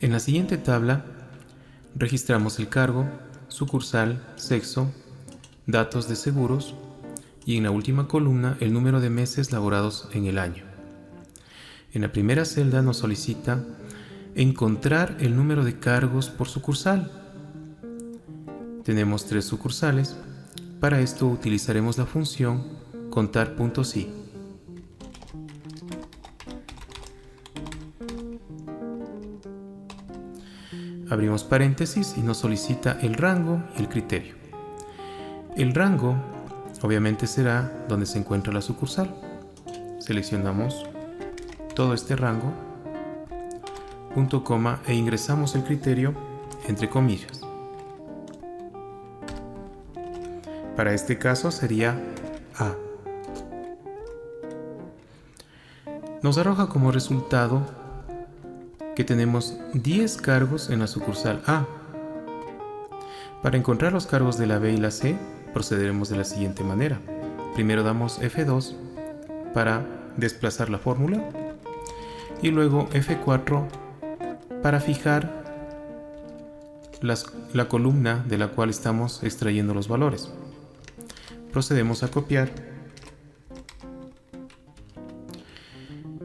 En la siguiente tabla registramos el cargo, sucursal, sexo, datos de seguros y en la última columna el número de meses laborados en el año. En la primera celda nos solicita encontrar el número de cargos por sucursal. Tenemos 3 sucursales. Para esto utilizaremos la función contar.si. Abrimos paréntesis y nos solicita el rango y el criterio. El rango obviamente será donde se encuentra la sucursal. Seleccionamos todo este rango, punto coma, e ingresamos el criterio entre comillas. Para este caso sería A. Nos arroja como resultado que tenemos 10 cargos en la sucursal A. Para encontrar los cargos de la B y la C, procederemos de la siguiente manera. Primero damos F2 para desplazar la fórmula y luego F4 para fijar la columna de la cual estamos extrayendo los valores. Procedemos a copiar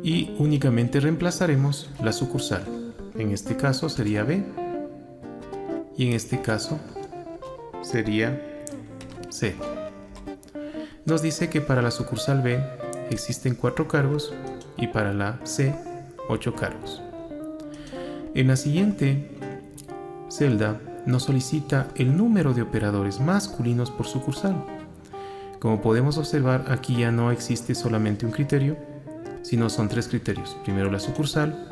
y únicamente reemplazaremos la sucursal. En este caso sería B y en este caso sería C. Nos dice que para la sucursal B existen 4 cargos y para la C 8 cargos. En la siguiente celda nos solicita el número de operadores masculinos por sucursal. Como podemos observar, aquí ya no existe solamente un criterio, sino son 3 criterios. Primero la sucursal,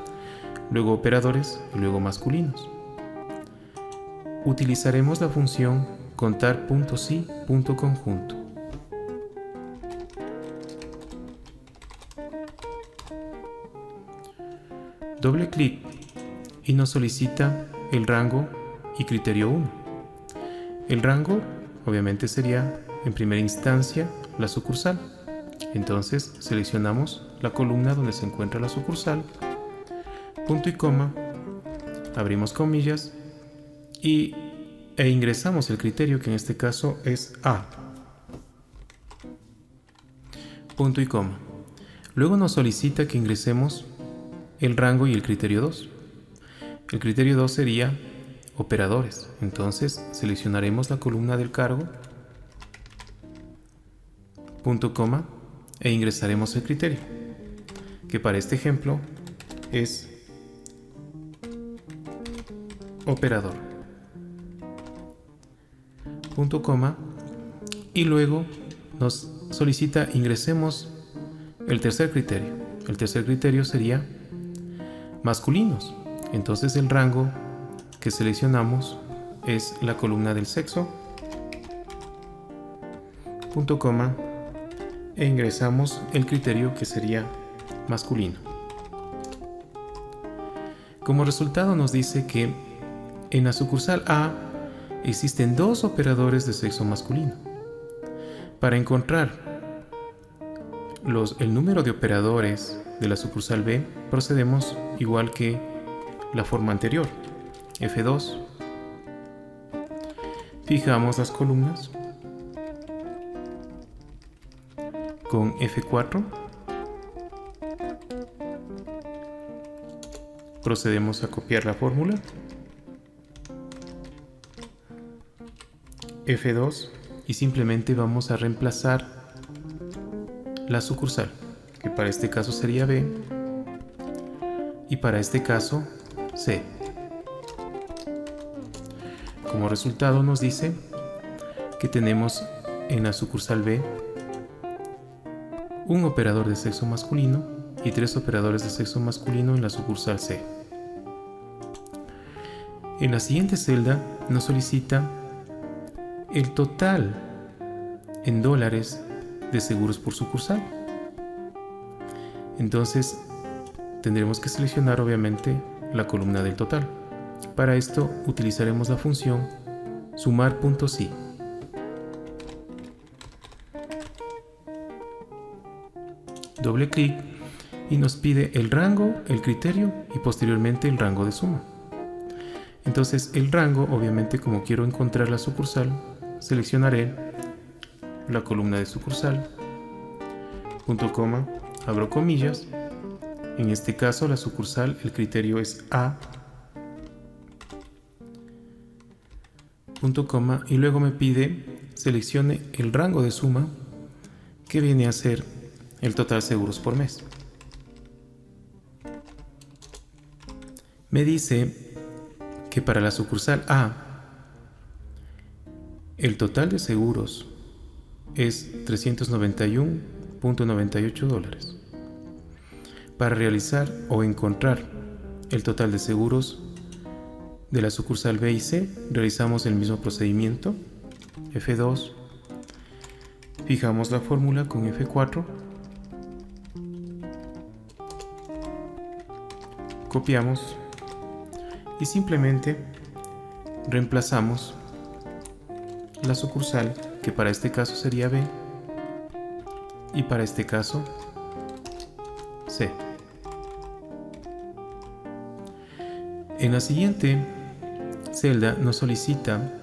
luego operadores y luego masculinos. Utilizaremos la función contar.si.conjunto. Doble clic y nos solicita el rango y criterio 1. El rango obviamente sería en primera instancia la sucursal. Entonces seleccionamos la columna donde se encuentra la sucursal, punto y coma, abrimos comillas e ingresamos el criterio, que en este caso es A, punto y coma. Luego nos solicita que ingresemos el rango y el criterio 2. El criterio 2 sería operadores. Entonces seleccionaremos la columna del cargo, punto coma, e ingresaremos el criterio, que para este ejemplo es operador, punto coma, y luego nos solicita ingresemos el tercer criterio. El tercer criterio sería masculinos. Entonces el rango que seleccionamos es la columna del sexo, punto coma, e ingresamos el criterio que sería masculino. Como resultado nos dice que en la sucursal A existen 2 operadores de sexo masculino. Para encontrar el número de operadores de la sucursal B, procedemos igual que la forma anterior. F2, fijamos las columnas con F4, procedemos a copiar la fórmula, F2, y simplemente vamos a reemplazar la sucursal, que para este caso sería B y para este caso C. Como resultado nos dice que tenemos en la sucursal B un operador de sexo masculino y 3 operadores de sexo masculino en la sucursal C. En la siguiente celda nos solicita el total en dólares de seguros por sucursal. Entonces tendremos que seleccionar obviamente la columna del total. Para esto utilizaremos la función sumar.si. Doble clic y nos pide el rango, el criterio y posteriormente el rango de suma. Entonces el rango, obviamente como quiero encontrar la sucursal, seleccionaré la columna de sucursal, punto coma, abro comillas. En este caso la sucursal, el criterio es A, punto coma, y luego me pide seleccione el rango de suma que viene a ser el total seguros por mes. Me dice que para la sucursal A el total de seguros es $391.98. Para realizar o encontrar el total de seguros de la sucursal B y C, realizamos el mismo procedimiento, F2, fijamos la fórmula con F4, copiamos y simplemente reemplazamos la sucursal, que para este caso sería B, y para este caso C. En la siguiente celda nos solicita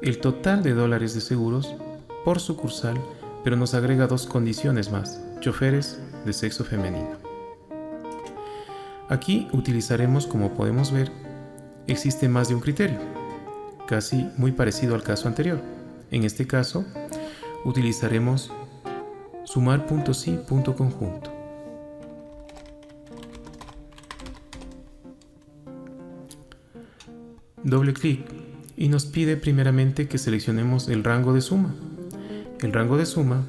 el total de dólares de seguros por sucursal, pero nos agrega dos condiciones más: choferes de sexo femenino. Aquí utilizaremos, como podemos ver, existe más de un criterio, casi muy parecido al caso anterior. En este caso, utilizaremos sumar punto sí, punto conjunto. Doble clic y nos pide primeramente que seleccionemos el rango de suma. El rango de suma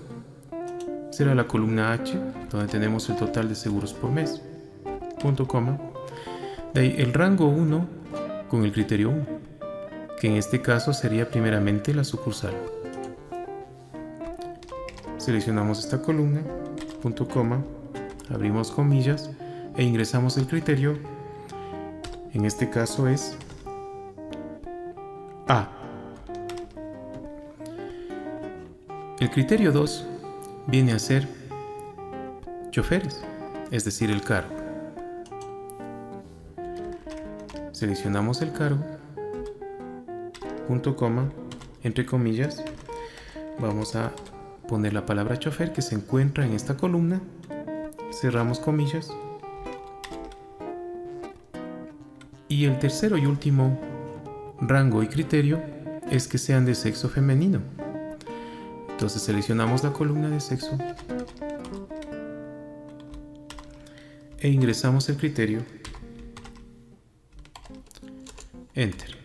será la columna H, donde tenemos el total de seguros por mes, punto coma. De ahí el rango 1 con el criterio 1, que en este caso sería primeramente la sucursal. Seleccionamos esta columna, punto coma, abrimos comillas e ingresamos el criterio. En este caso es A. El criterio 2 viene a ser choferes, es decir, el cargo. Seleccionamos el cargo, punto coma, entre comillas, vamos a poner la palabra chofer que se encuentra en esta columna, cerramos comillas, y el tercero y último rango y criterio es que sean de sexo femenino. Entonces seleccionamos la columna de sexo e ingresamos el criterio. Enter.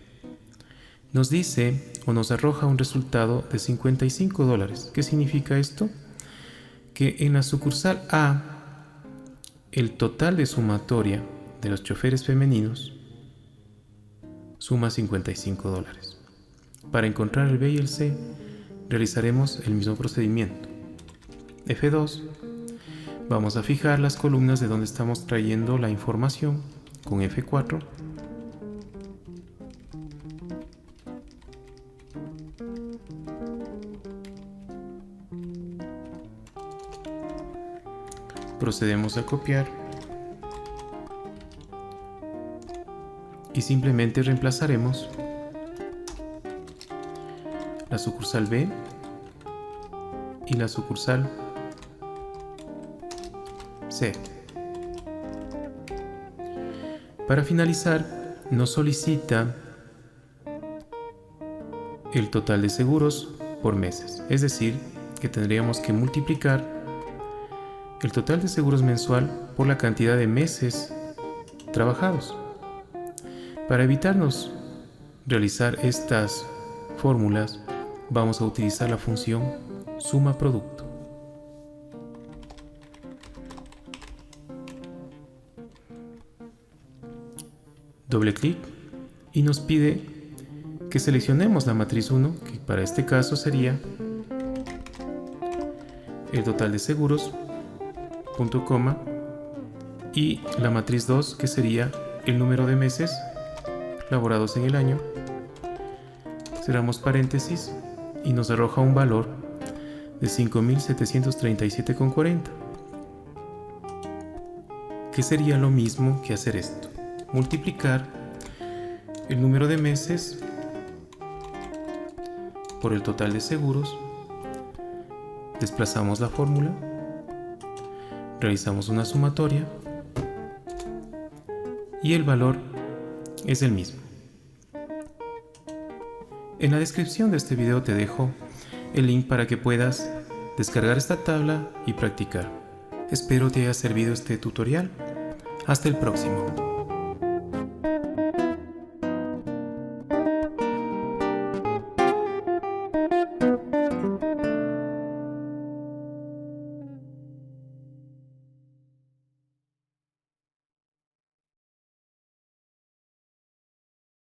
Nos dice o nos arroja un resultado de $55. ¿Qué significa esto? Que en la sucursal A el total de sumatoria de los choferes femeninos suma $55. Para encontrar el B y el C realizaremos el mismo procedimiento. F2, vamos a fijar las columnas de donde estamos trayendo la información con F4. Procedemos a copiar y simplemente reemplazaremos la sucursal B y la sucursal C. Para finalizar, nos solicita el total de seguros por meses, es decir, que tendríamos que multiplicar el total de seguros mensual por la cantidad de meses trabajados. Para evitarnos realizar estas fórmulas, vamos a utilizar la función suma producto. Doble clic y nos pide que seleccionemos la matriz 1, que para este caso sería el total de seguros, punto coma, y la matriz 2, que sería el número de meses laborados en el año. Cerramos paréntesis y nos arroja un valor de 5.737,40, que sería lo mismo que hacer esto: multiplicar el número de meses por el total de seguros, desplazamos la fórmula, realizamos una sumatoria y el valor es el mismo. En la descripción de este video te dejo el link para que puedas descargar esta tabla y practicar. Espero te haya servido este tutorial. Hasta el próximo.